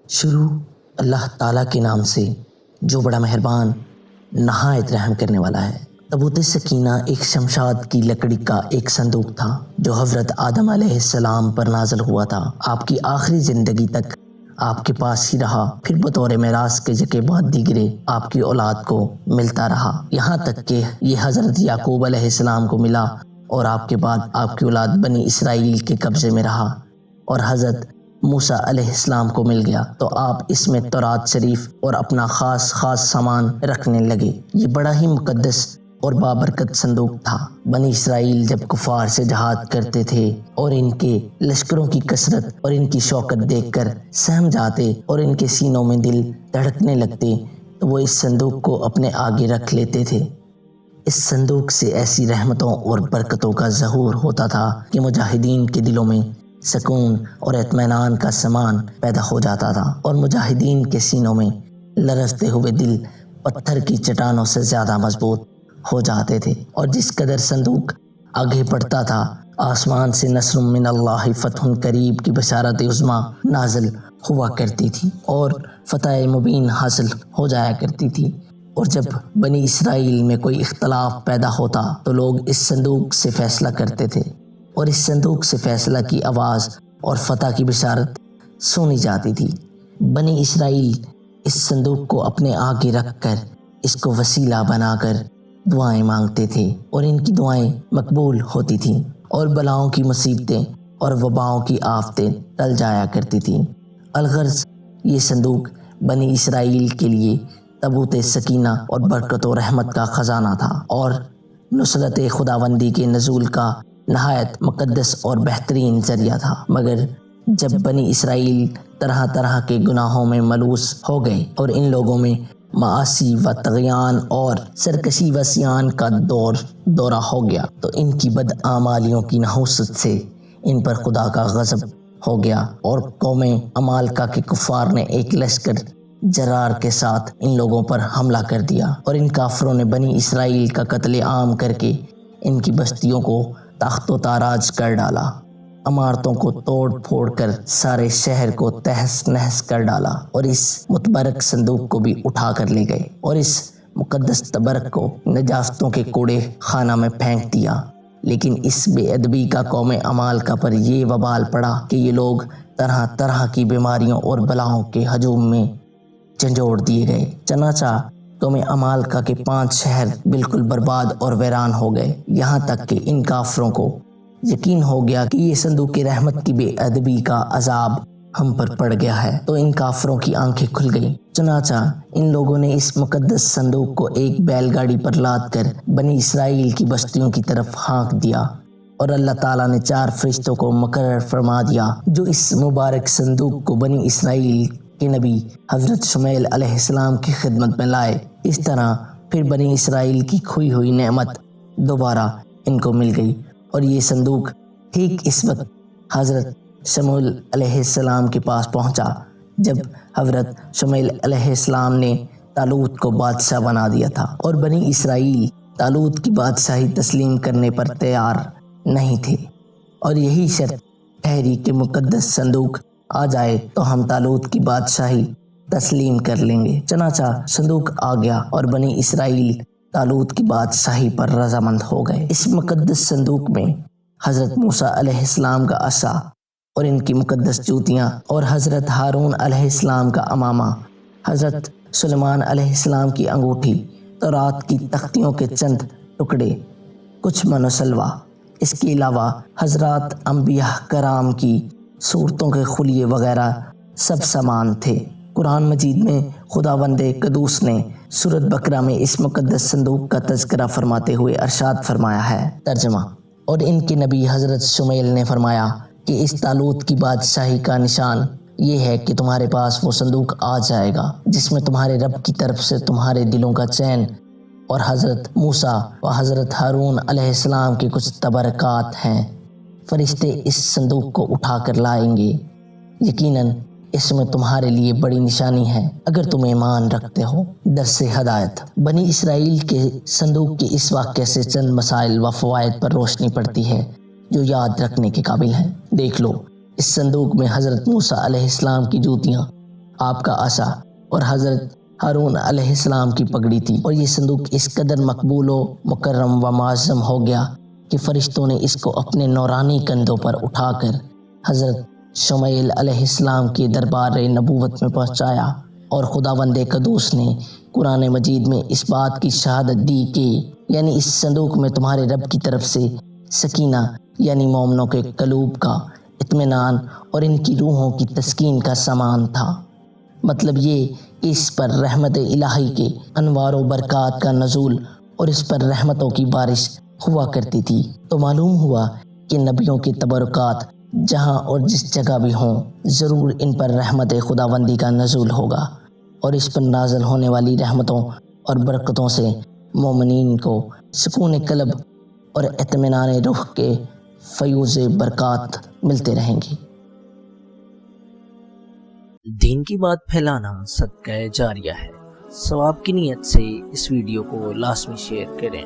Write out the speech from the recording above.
شروع اللہ تعالیٰ کے نام سے جو بڑا مہربان نہایت رحم کرنے والا ہے۔ تابوت سکینہ ایک شمشاد کی لکڑی کا ایک صندوق تھا جو حضرت آدم علیہ السلام پر نازل ہوا تھا۔ آپ کی آخری زندگی تک آپ کے پاس ہی رہا، پھر بطور میراث کے یکے بعد دیگرے آپ کی اولاد کو ملتا رہا، یہاں تک کہ یہ حضرت یعقوب علیہ السلام کو ملا اور آپ کے بعد آپ کی اولاد بنی اسرائیل کے قبضے میں رہا اور حضرت موسیٰ علیہ السلام کو مل گیا تو آپ اس میں تورات شریف اور اپنا خاص سامان رکھنے لگے۔ یہ بڑا ہی مقدس اور بابرکت صندوق تھا۔ بنی اسرائیل جب کفار سے جہاد کرتے تھے اور ان کے لشکروں کی کثرت اور ان کی شوکت دیکھ کر سہم جاتے اور ان کے سینوں میں دل دھڑکنے لگتے تو وہ اس صندوق کو اپنے آگے رکھ لیتے تھے۔ اس صندوق سے ایسی رحمتوں اور برکتوں کا ظہور ہوتا تھا کہ مجاہدین کے دلوں میں سکون اور اطمینان کا سامان پیدا ہو جاتا تھا اور مجاہدین کے سینوں میں لرزتے ہوئے دل پتھر کی چٹانوں سے زیادہ مضبوط ہو جاتے تھے۔ اور جس قدر صندوق آگے بڑھتا تھا، آسمان سے نصر من اللہ فتح قریب کی بشارت عظمیٰ نازل ہوا کرتی تھی اور فتح مبین حاصل ہو جایا کرتی تھی۔ اور جب بنی اسرائیل میں کوئی اختلاف پیدا ہوتا تو لوگ اس صندوق سے فیصلہ کرتے تھے اور اس صندوق سے فیصلہ کی آواز اور فتح کی بشارت سنی جاتی تھی۔ بنی اسرائیل اس صندوق کو اپنے آگے رکھ کر اس کو وسیلہ بنا کر دعائیں مانگتے تھے اور ان کی دعائیں مقبول ہوتی تھیں اور بلاؤں کی مصیبتیں اور وباؤں کی آفتیں ٹل جایا کرتی تھیں۔ الغرض یہ صندوق بنی اسرائیل کے لیے تابوت سکینہ اور برکت و رحمت کا خزانہ تھا اور نصرت خداوندی کے نزول کا نہایت مقدس اور بہترین ذریعہ تھا۔ مگر جب بنی اسرائیل طرح طرح کے گناہوں میں ملوث ہو گئے اور ان لوگوں میں معاصی و طغیان اور سرکشی و عصیان کا دورہ ہو گیا تو ان کی بدعمالیوں کی نحوست سے ان پر خدا کا غضب ہو گیا اور قوم عمالقہ کے کفار نے ایک لشکر جرار کے ساتھ ان لوگوں پر حملہ کر دیا اور ان کافروں نے بنی اسرائیل کا قتل عام کر کے ان کی بستیوں کو تخت و تاراج کر ڈالا، عمارتوں کو توڑ پھوڑ کر سارے شہر کو تہس نہس کر ڈالا اور اس متبرک صندوق کو بھی اٹھا کر لے گئے اور اس مقدس تبرک کو نجاستوں کے کوڑے خانہ میں پھینک دیا۔ لیکن اس بے ادبی کا قوم عمالقہ پر یہ وبال پڑا کہ یہ لوگ طرح طرح کی بیماریوں اور بلاؤں کے ہجوم میں جھنجھوڑ دیے گئے۔ چنانچہ قوم عمالقہ کے 5 شہر بالکل برباد اور ویران ہو گئے، یہاں تک کہ ان کافروں کو یقین ہو گیا کہ یہ صندوق رحمت کی بے ادبی کا عذاب ہم پر پڑ گیا ہے تو ان کافروں کی آنکھیں کھل گئیں۔ چنانچہ ان لوگوں نے اس مقدس صندوق کو ایک بیل گاڑی پر لاد کر بنی اسرائیل کی بستیوں کی طرف ہانک دیا اور اللہ تعالیٰ نے 4 فرشتوں کو مقرر فرما دیا جو اس مبارک صندوق کو بنی اسرائیل کے نبی حضرت شمیل علیہ السلام کی خدمت میں لائے۔ اس طرح پھر بنی اسرائیل کی کھوئی ہوئی نعمت دوبارہ ان کو مل گئی اور یہ صندوق ٹھیک اس وقت حضرت شمویل علیہ السلام کے پاس پہنچا جب حضرت شمویل علیہ السلام نے طالوت کو بادشاہ بنا دیا تھا اور بنی اسرائیل طالوت کی بادشاہی تسلیم کرنے پر تیار نہیں تھے اور یہی شرط ٹھہری کہ مقدس صندوق آ جائے تو ہم طالوت کی بادشاہی تسلیم کر لیں گے۔ چنانچہ صندوق آ گیا اور بنی اسرائیل طالوت کی بادشاہی پر رضامند ہو گئے۔ اس مقدس صندوق میں حضرت موسیٰ علیہ السلام کا عصا اور ان کی مقدس جوتیاں اور حضرت ہارون علیہ السلام کا امامہ، حضرت سلیمان علیہ السلام کی انگوٹھی، تورات کی تختیوں کے چند ٹکڑے، کچھ من و سلوہ، اس کے علاوہ حضرات انبیاء کرام کی صورتوں کے خلیے وغیرہ سب سامان تھے۔ قرآن مجید میں خداوند قدوس نے سورۃ بقرہ میں اس مقدس صندوق کا تذکرہ فرماتے ہوئے ارشاد فرمایا ہے۔ ترجمہ: اور ان کے نبی حضرت شمیل نے فرمایا کہ اس طالوت کی بادشاہی کا نشان یہ ہے کہ تمہارے پاس وہ صندوق آ جائے گا جس میں تمہارے رب کی طرف سے تمہارے دلوں کا چین اور حضرت موسیٰ و حضرت ہارون علیہ السلام کے کچھ تبرکات ہیں۔ فرشتے اس صندوق کو اٹھا کر لائیں گے، یقیناً اس میں تمہارے لیے بڑی نشانی ہے اگر تم ایمان رکھتے ہو۔ درس ہدایت: بنی اسرائیل کے صندوق کے اس واقعے سے چند مسائل و فوائد پر روشنی پڑتی ہے جو یاد رکھنے کے قابل ہیں۔ دیکھ لو، اس صندوق میں حضرت موسیٰ علیہ السلام کی جوتیاں، آپ کا عصا اور حضرت ہارون علیہ السلام کی پگڑی تھی، اور یہ صندوق اس قدر مقبول و مکرم و معظم ہو گیا کہ فرشتوں نے اس کو اپنے نورانی کندھوں پر اٹھا کر حضرت شمائیل علیہ السلام کے دربار نبوت میں پہنچایا، اور خداوند قدوس نے قرآن مجید میں اس بات کی شہادت دی کہ یعنی اس صندوق میں تمہارے رب کی طرف سے سکینہ یعنی مومنوں کے قلوب کا اطمینان اور ان کی روحوں کی تسکین کا سامان تھا۔ مطلب یہ کہ اس پر رحمت الہی کے انوار و برکات کا نزول اور اس پر رحمتوں کی بارش ہوا کرتی تھی۔ تو معلوم ہوا کہ نبیوں کے تبرکات جہاں اور جس جگہ بھی ہوں، ضرور ان پر رحمت خداوندی کا نزول ہوگا، اور اس پر نازل ہونے والی رحمتوں اور برکتوں سے مومنین کو سکون قلب اور اطمینان روح کے فیوز برکات ملتے رہیں گے۔ دین کی بات پھیلانا صدقہ جاریہ ہے۔ ثواب کی نیت سے اس ویڈیو کو لازمی شیئر کریں۔